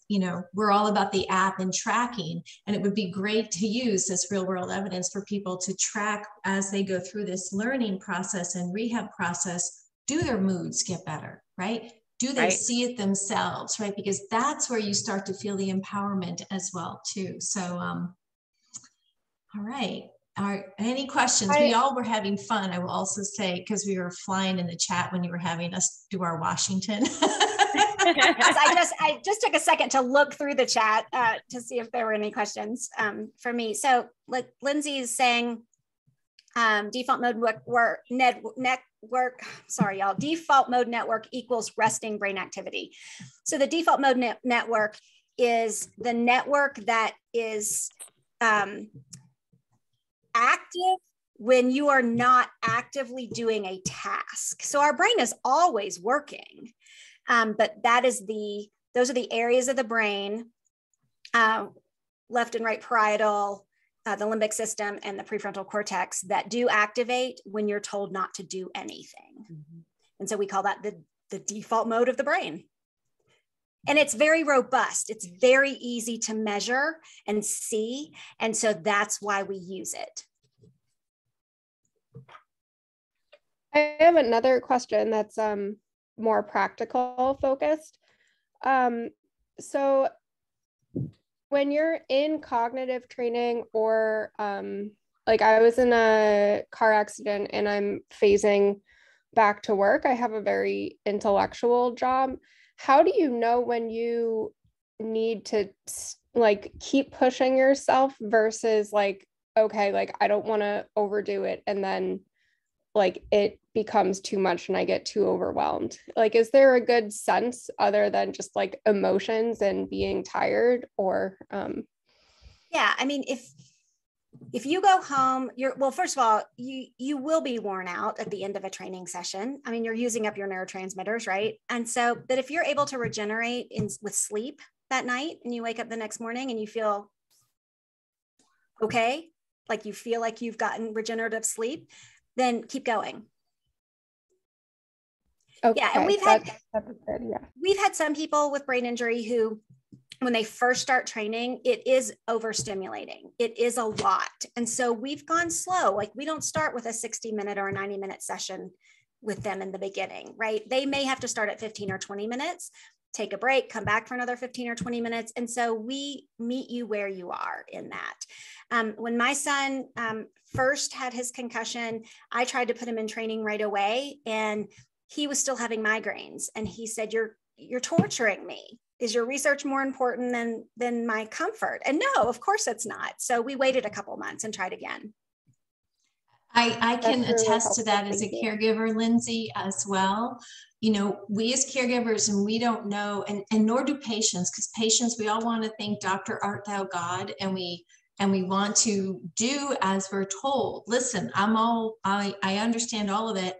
you know, we're all about the app and tracking, and it would be great to use this real world evidence for people to track as they go through this learning process and rehab process. Do their moods get better, right? Do they see it themselves, right? Because that's where you start to feel the empowerment as well, too. So, all right. Any questions? We all were having fun, I will also say, because we were flying in the chat when you were having us do our Washington. I just took a second to look through the chat to see if there were any questions for me. So like Lindsay is saying, default mode default mode network equals resting brain activity. So the default mode network is the network that is active when you are not actively doing a task. So our brain is always working, but those are the areas of the brain, left and right parietal, the limbic system, and the prefrontal cortex that do activate when you're told not to do anything. Mm-hmm. And so we call that the default mode of the brain. And it's very robust. It's very easy to measure and see. And so that's why we use it. I have another question that's more practical focused. So when you're in cognitive training, or like I was in a car accident and I'm phasing back to work, I have a very intellectual job. How do you know when you need to like keep pushing yourself versus like, okay, like I don't want to overdo it, and then like it becomes too much and I get too overwhelmed? Like, is there a good sense other than just like emotions and being tired? Or yeah, I mean, if you go home, well, first of all, you will be worn out at the end of a training session. I mean, you're using up your neurotransmitters, right? And so, but if you're able to regenerate with sleep that night, and you wake up the next morning and you feel okay, like you feel like you've gotten regenerative sleep, then keep going. Okay, yeah, and we've had some people with brain injury who, when they first start training, it is overstimulating. It is a lot. And so we've gone slow. Like, we don't start with a 60-minute or a 90-minute session with them in the beginning, right? They may have to start at 15 or 20 minutes, take a break, come back for another 15 or 20 minutes. And so we meet you where you are in that. When my son first had his concussion, I tried to put him in training right away, and he was still having migraines. And he said, you're torturing me. Is your research more important than my comfort? And no, of course it's not. So we waited a couple months and tried again. I can attest to that as a caregiver, Lindsay, as well. You know, we as caregivers, and we don't know, and nor do patients, because patients, we all want to think, Dr. Art Thou God, and we want to do as we're told. Listen, I understand all of it.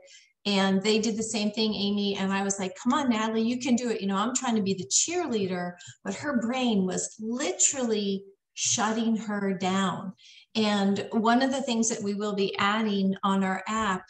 And they did the same thing, Amy. And I was like, come on, Natalie, you can do it. You know, I'm trying to be the cheerleader, but her brain was literally shutting her down. And one of the things that we will be adding on our app,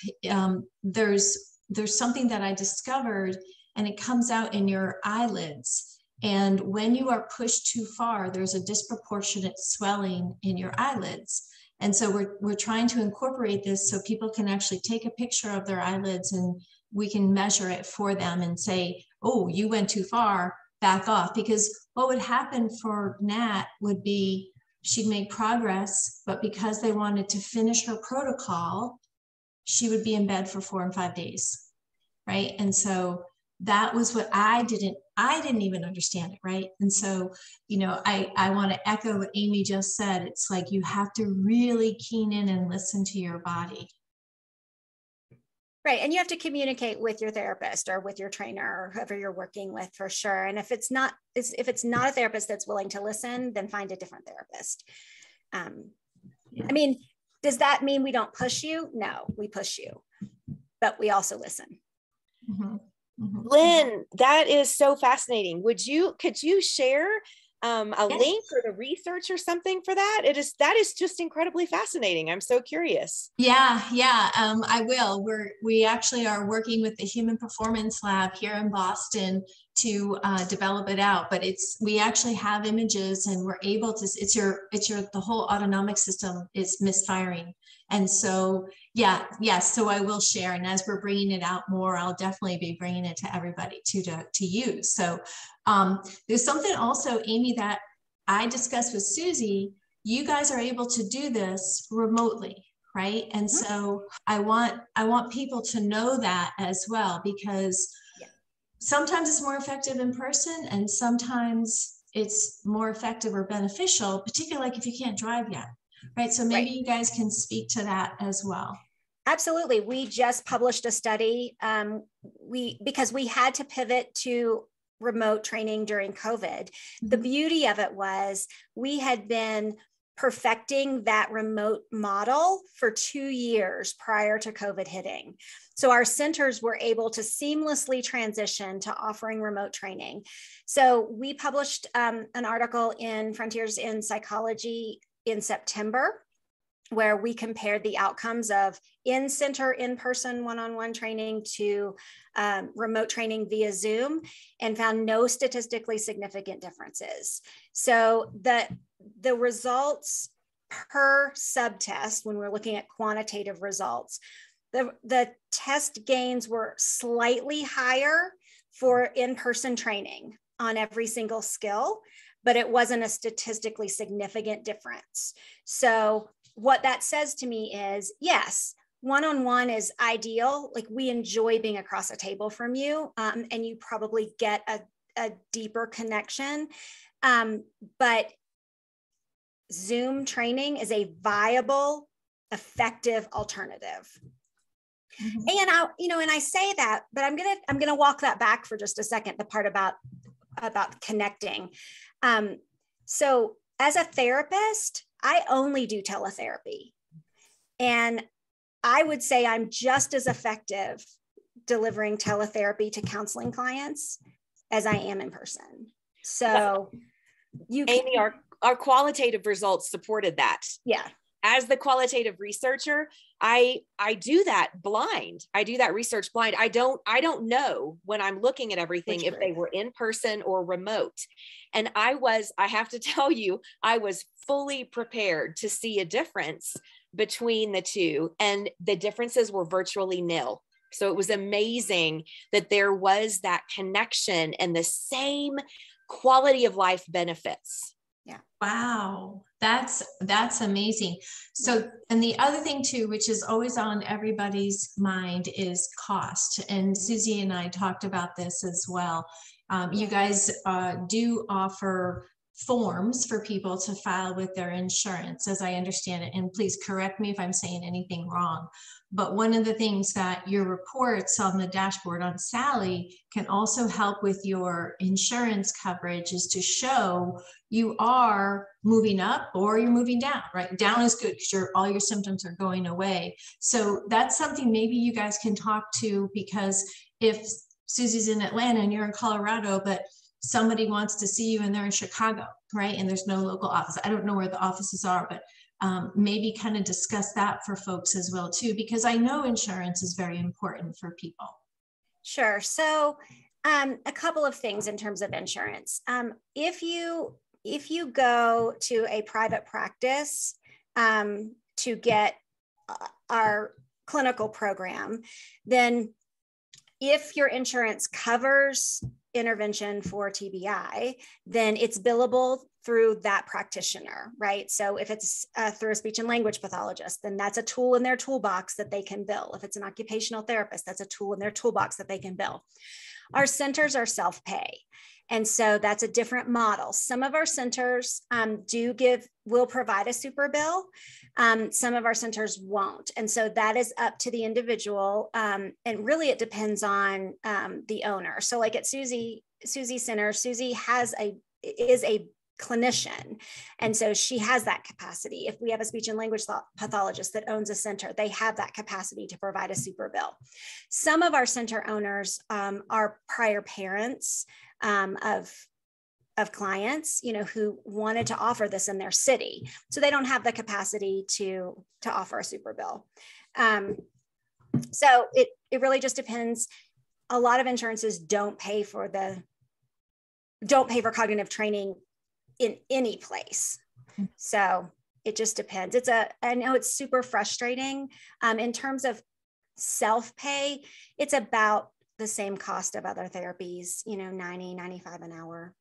there's something that I discovered, and it comes out in your eyelids. And when you are pushed too far, there's a disproportionate swelling in your eyelids. And so we're trying to incorporate this so people can actually take a picture of their eyelids, and we can measure it for them and say, oh, you went too far, back off. Because what would happen for Nat would be she'd make progress, but because they wanted to finish her protocol, she would be in bed for 4 and 5 days, right? And so that was what I didn't even understand it, right? And so, you know, I want to echo what Amy just said. It's like you have to really keen in and listen to your body. Right. And you have to communicate with your therapist or with your trainer or whoever you're working with, for sure. And if it's not a therapist that's willing to listen, then find a different therapist. I mean, does that mean we don't push you? No, we push you, but we also listen. Mhm. Mhm. Lynn, that is so fascinating. Could you share a Yes. link or the research or something for that? That is just incredibly fascinating. I'm so curious. Yeah, I will. We actually are working with the Human Performance Lab here in Boston to develop it out. But we actually have images, and we're able to. The whole autonomic system is misfiring, and so So I will share. And as we're bringing it out more, I'll definitely be bringing it to everybody to use. So there's something also, Amy, that I discussed with Susie. You guys are able to do this remotely, right? And so I want people to know that as well, because sometimes it's more effective in person, and sometimes it's more effective or beneficial, particularly like if you can't drive yet, right? So maybe you guys can speak to that as well. Absolutely. We just published a study because we had to pivot to remote training during COVID. The beauty of it was we had been perfecting that remote model for 2 years prior to COVID hitting. So our centers were able to seamlessly transition to offering remote training. So we published an article in Frontiers in Psychology in September, where we compared the outcomes of in-center, in-person, one-on-one training to remote training via Zoom, and found no statistically significant differences. So the results per subtest, when we're looking at quantitative results, the test gains were slightly higher for in-person training on every single skill, but it wasn't a statistically significant difference. So what that says to me is, yes, one-on-one is ideal. Like, we enjoy being across a table from you, and you probably get a deeper connection. But Zoom training is a viable, effective alternative. And I say that, but I'm gonna walk that back for just a second. The part about connecting. So as a therapist, I only do teletherapy, and I would say I'm just as effective delivering teletherapy to counseling clients as I am in person. So Amy, our qualitative results supported that. Yeah. As the qualitative researcher, I do that blind. I do that research blind. I don't know when I'm looking at everything if they were in person or remote. And I have to tell you, I was fully prepared to see a difference between the two, and the differences were virtually nil. So it was amazing that there was that connection and the same quality of life benefits. Yeah. Wow. That's amazing. So, and the other thing too, which is always on everybody's mind, is cost. And Susie and I talked about this as well. You guys do offer forms for people to file with their insurance, as I understand it. And please correct me if I'm saying anything wrong. But one of the things that your reports on the dashboard on Sally can also help with your insurance coverage is to show you are moving up or you're moving down, right? Down is good because all your symptoms are going away. So that's something maybe you guys can talk to, because if Susie's in Atlanta and you're in Colorado, but somebody wants to see you and they're in Chicago, right? And there's no local office. I don't know where the offices are, but maybe kind of discuss that for folks as well too, because I know insurance is very important for people. Sure. So a couple of things in terms of insurance. If you go to a private practice to get our clinical program, then if your insurance covers intervention for TBI, then it's billable through that practitioner, right? So if it's through a speech and language pathologist, then that's a tool in their toolbox that they can bill. If it's an occupational therapist, that's a tool in their toolbox that they can bill. Our centers are self-pay. And so that's a different model. Some of our centers will provide a super bill. Some of our centers won't. And so that is up to the individual. And really it depends on the owner. So like at Susie's center, Susie is a clinician. And so she has that capacity. If we have a speech and language pathologist that owns a center, they have that capacity to provide a super bill. Some of our center owners are prior parents of clients, you know, who wanted to offer this in their city. So they don't have the capacity to offer a super bill. So it really just depends. A lot of insurances don't pay for cognitive training in any place. So it just depends. I know it's super frustrating. In terms of self-pay, it's about the same cost of other therapies, you know, $90, $95 an hour.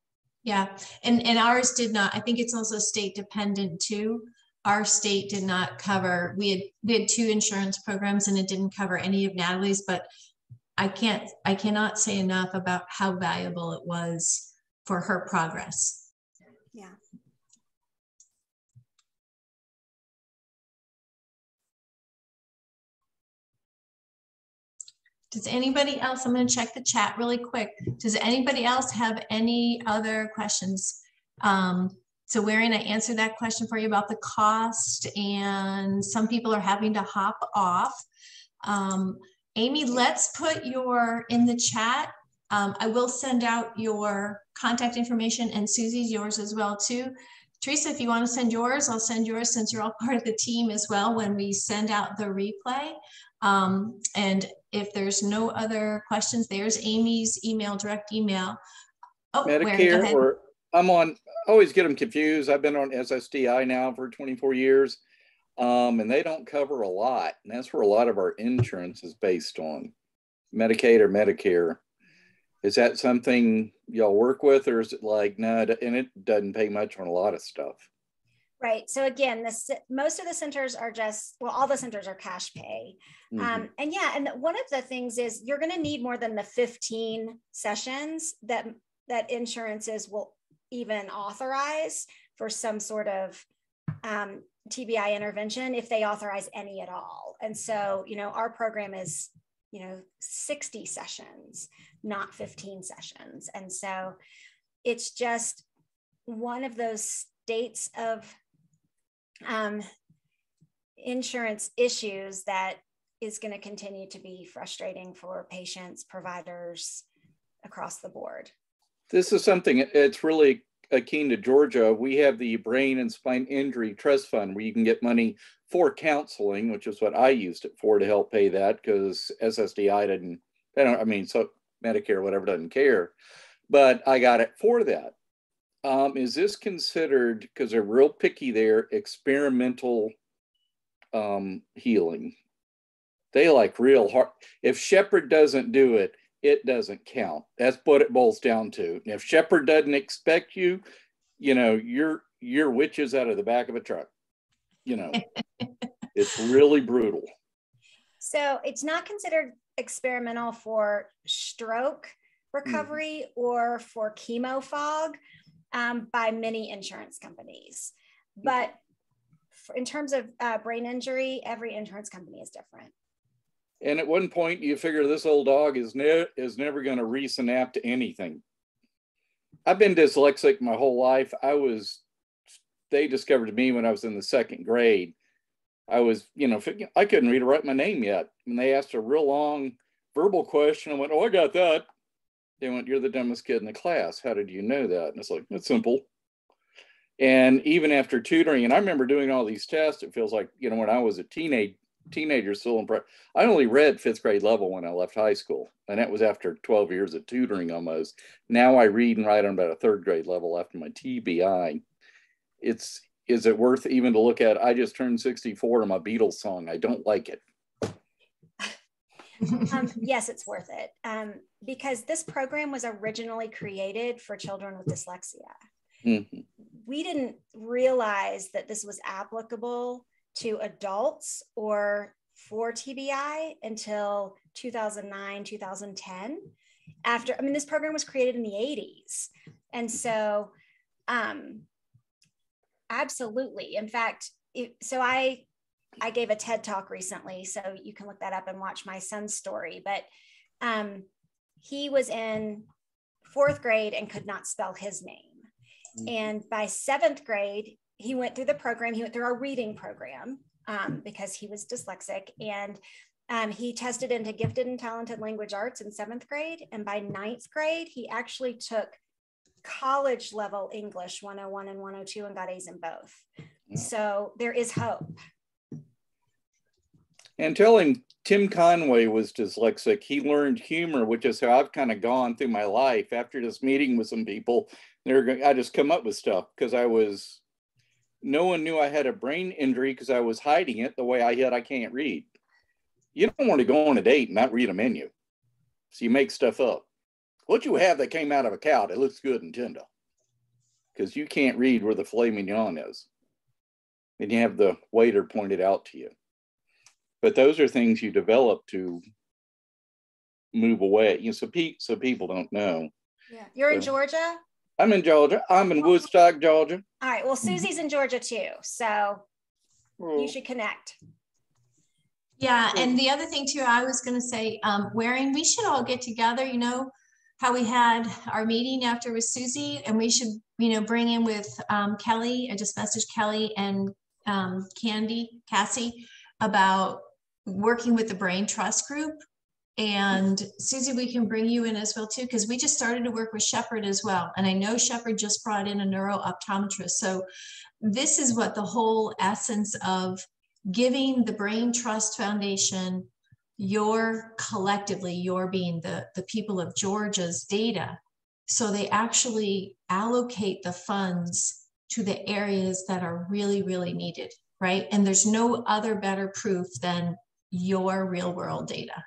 Yeah. And ours did not, I think it's also state dependent too. Our state did not cover, we had 2 insurance programs and it didn't cover any of Natalie's, but I cannot say enough about how valuable it was for her progress. Yeah. Does anybody else, I'm going to check the chat really quick. Does anybody else have any other questions? So Warian, I answered that question for you about the cost, and some people are having to hop off. Amy, let's put in the chat. I will send out your contact information, and Susie's yours as well too. Teresa, if you want to send yours, I'll send yours since you're all part of the team as well when we send out the replay. And if there's no other questions, there's Amy's email, direct email. Oh, Medicare, or I'm on, I always get them confused. I've been on SSDI now for 24 years, and they don't cover a lot. And that's where a lot of our insurance is based on, Medicaid or Medicare. Is that something y'all work with, or is it like, no, and it doesn't pay much on a lot of stuff? Right. So again, most of the centers are all the centers are cash pay. And yeah, and one of the things is you're going to need more than the 15 sessions that insurances will even authorize for some sort of TBI intervention, if they authorize any at all. And so, you know, our program is, 60 sessions, not 15 sessions. And so it's just one of those states of insurance issues that is going to continue to be frustrating for patients, providers across the board. This is something, it's really akin to Georgia. We have the Brain and Spine Injury Trust Fund where you can get money for counseling, which is what I used it for, to help pay that, because SSDI so Medicare, whatever, doesn't care. But I got it for that. Is this considered, because they're real picky there, experimental healing? They like real hard. If Shepherd doesn't do it, it doesn't count. That's what it boils down to. And if Shepherd doesn't expect you, you're witches out of the back of a truck. It's really brutal. So it's not considered experimental for stroke recovery or for chemo fog by many insurance companies. But in terms of brain injury, every insurance company is different. And at one point, you figure this old dog is never going to resynapse to anything. I've been dyslexic my whole life. They discovered me when I was in the 2nd grade. I was, I couldn't read or write my name yet. And they asked a real long verbal question. I went, oh, I got that. They went, you're the dumbest kid in the class. How did you know that? And it's like, it's simple. And even after tutoring, and I remember doing all these tests, it feels like, when I was a teenager still in prep. I only read 5th grade level when I left high school, and that was after 12 years of tutoring almost. Now I read and write on about a 3rd grade level after my TBI. Is it worth even to look at? I just turned 64 to my Beatles song. I don't like it. Yes, it's worth it, because this program was originally created for children with dyslexia. We didn't realize that this was applicable to adults or for TBI until 2009, 2010. This program was created in the 80s. And so, absolutely. In fact, I gave a TED talk recently, so you can look that up and watch my son's story, but he was in 4th grade and could not spell his name. And by 7th grade, he went through the program. He went through our reading program because he was dyslexic. And he tested into gifted and talented language arts in 7th grade. And by 9th grade, he actually took college level English 101 and 102 and got A's in both. So there is hope. And tell him Tim Conway was dyslexic. He learned humor, which is how I've kind of gone through my life. After this meeting with some people, I just come up with stuff because no one knew I had a brain injury because I was hiding it the way I can't read. You don't want to go on a date and not read a menu. So you make stuff up. What you have that came out of a cow that looks good and tender? Because you can't read where the filet mignon is. And you have the waiter point it out to you. But those are things you develop to move away. So people don't know. Yeah. You're in Georgia? I'm in Georgia. I'm in Woodstock, Georgia. All right. Well, Susie's in Georgia too. So you should connect. Yeah. And the other thing too, I was going to say, we should all get together, you know, how we had our meeting after with Susie, and we should, you know, bring in with Kelly. I just messaged Kelly and Cassie about working with the brain trust group. And Susie, we can bring you in as well too, because we just started to work with Shepherd as well. And I know Shepherd just brought in a neuro-optometrist. So this is what the whole essence of giving the Brain Trust Foundation, collectively, you're being the people of Georgia's data. So they actually allocate the funds to the areas that are really, really needed, right? And there's no other better proof than your real world data.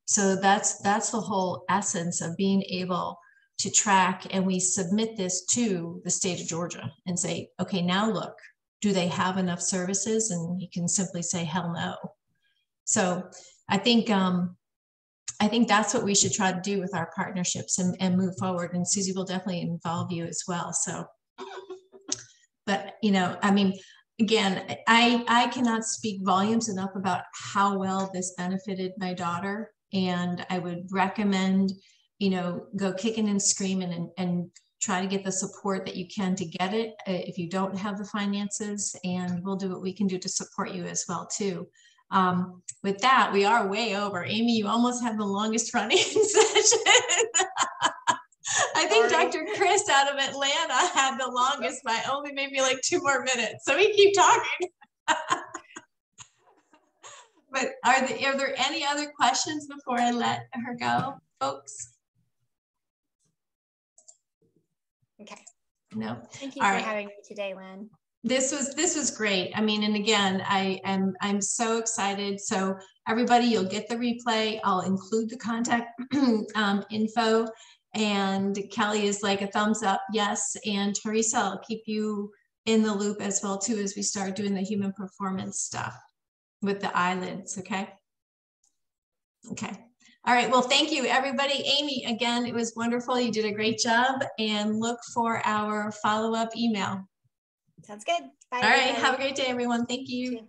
So that's the whole essence of being able to track, and we submit this to the state of Georgia and say, okay, now look, do they have enough services? And you can simply say, hell no. So I think that's what we should try to do with our partnerships and move forward. And Susie will definitely involve you as well. So, but you know, I mean, again, I cannot speak volumes enough about how well this benefited my daughter. And I would recommend, you know, go kicking and screaming and try to get the support that you can to get it if you don't have the finances, and we'll do what we can do to support you as well too. With that, we are way over. Amy, you almost have the longest running session. I think Dr. Chris out of Atlanta had the longest by only maybe like 2 more minutes. So we keep talking. But are there any other questions before I let her go, folks? Okay. No. Thank you for having me today, Lynn. This was great. I mean, and again, I'm so excited. So everybody, you'll get the replay. I'll include the contact info. And Kelly is like a thumbs up, yes. And Teresa, I'll keep you in the loop as well too as we start doing the human performance stuff with the eyelids. Okay. Okay. All right. Well, thank you, everybody. Amy, again, it was wonderful. You did a great job, and look for our follow-up email. Sounds good. Bye. All right. Have a great day, everyone. Thank you.